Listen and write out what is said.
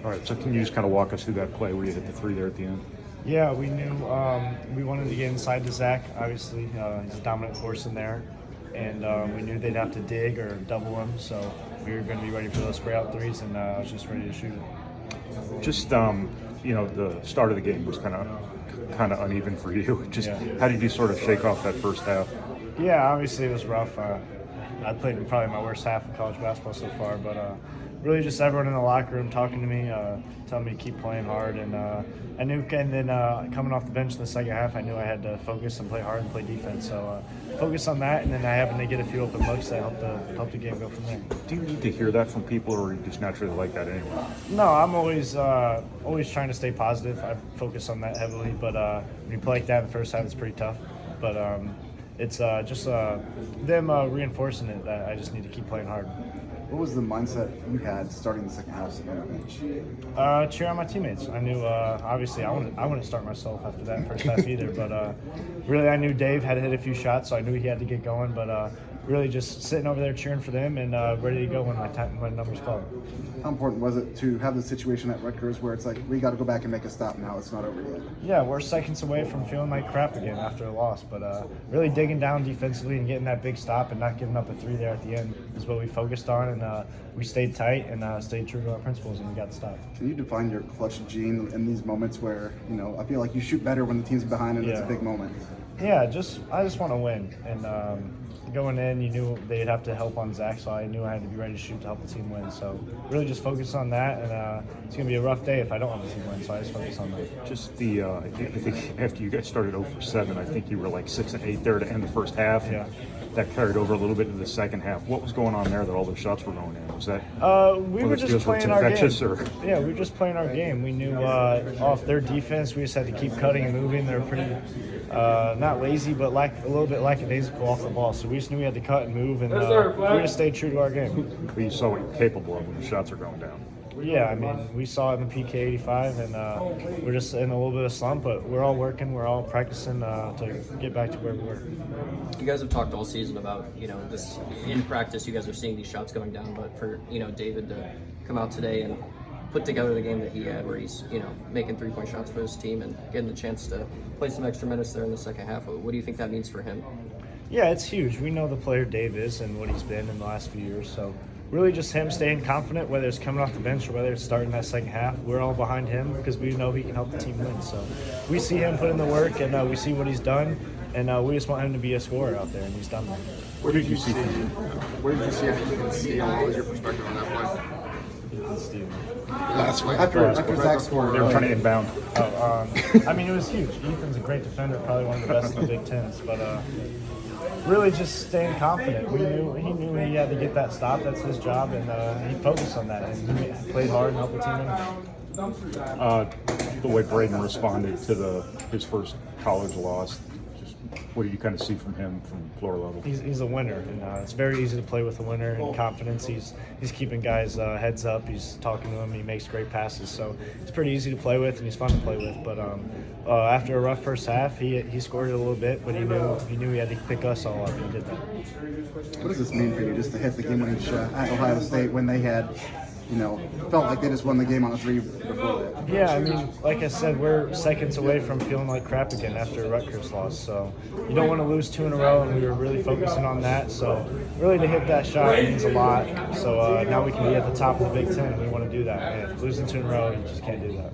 All right, so can you just kind of walk us through that play where you hit the three there at the end? Yeah, we knew we wanted to get inside to Zach. Obviously, he's a dominant force in there, and we knew they'd have to dig or double him, so we were going to be ready for those spray out threes, and I was just ready to shoot it. Just the start of the game was kind of uneven for you. Just how did you sort of shake off that first half? Yeah, obviously it was rough. I played probably my worst half of college basketball so far, but really just everyone in the locker room talking to me, telling me to keep playing hard, and I knew. And then coming off the bench in the second half, I knew I had to focus and play hard and play defense. So focus on that, and then I happened to get a few open looks that helped the game go from there. Do you need to hear that from people, or you just naturally like that anyway? No, I'm always trying to stay positive. I focus on that heavily, but when you play like that in the first half, it's pretty tough. But it's just them reinforcing it that I just need to keep playing hard. What was the mindset you had starting the second half sitting on the bench? Cheer on my teammates. I knew, obviously, I wouldn't start myself after that first half either. But really, I knew Dave had to hit a few shots, so I knew he had to get going. But really, just sitting over there cheering for them and ready to go when my number's called. How important was it to have the situation at Rutgers where it's like we got to go back and make a stop now? It's not over yet. Yeah, we're seconds away from feeling like crap again after a loss. But really digging down defensively and getting that big stop and not giving up a three there at the end is what we focused on. And we stayed tight and stayed true to our principles, and we got the stop. Can you define your clutch gene in these moments where, I feel like you shoot better when the team's behind and it's a big moment? Yeah, I just want to win. And going in, you knew they'd have to help on Zach, so I knew I had to be ready to shoot to help the team win. So really just focus on that, and it's going to be a rough day if I don't help the team win, so I just focus on that. Just I think after you guys started 0 for 7, I think you were like 6 and 8 there to end the first half. Yeah. That carried over a little bit into the second half. What was going on there that all those shots were going in? Was that we were just playing our game? Yeah, we were just playing our game. We knew off their defense, we just had to keep cutting and moving. They were pretty not lazy, but a little bit lackadaisical off the ball. So we just knew we had to cut and move, and we just stayed true to our game. But you saw what you're capable of when the shots are going down. Yeah, I mean, we saw it in the PK 85, and we're just in a little bit of slump, but we're all working, we're all practicing to get back to where we were. You guys have talked all season about, this in practice, you guys are seeing these shots going down, but for, David to come out today and put together the game that he had where he's, making three-point shots for his team and getting the chance to play some extra minutes there in the second half, what do you think that means for him? Yeah, it's huge. We know the player Dave is and what he's been in the last few years, so really just him staying confident, whether it's coming off the bench or whether it's starting that second half. We're all behind him because we know he can help the team win. So we see him put in the work, and we see what he's done, and we just want him to be a scorer out there, and he's done that. What did you see from him? What did you see after Ethan steal? What was your perspective on that play? Last play. After Zach scored. They were trying to inbound. I mean, it was huge. Ethan's a great defender, probably one of the best in the Big Ten. But really just staying confident. He knew he had to get that stop. That's his job, and he focused on that. And he played hard and helped the team win. The way Braden responded to his first college loss, just what do you kind of see from him from floor level? He's a winner, and it's very easy to play with a winner and confidence. He's keeping guys' heads up. He's talking to them. He makes great passes, so it's pretty easy to play with, and he's fun to play with. But after a rough first half, he scored it a little bit, but he knew he had to pick us all up, and he did that. What does this mean for you, just to hit the game-winning shot at Ohio State when they had, felt like they just won the game on a three before that? Yeah, I mean, like I said, we're seconds away from feeling like crap again after a Rutgers loss. So you don't want to lose 2 in a row, and we were really focusing on that. So really to hit that shot means a lot. So now we can be at the top of the Big Ten. We want to do that. And losing 2 in a row, you just can't do that.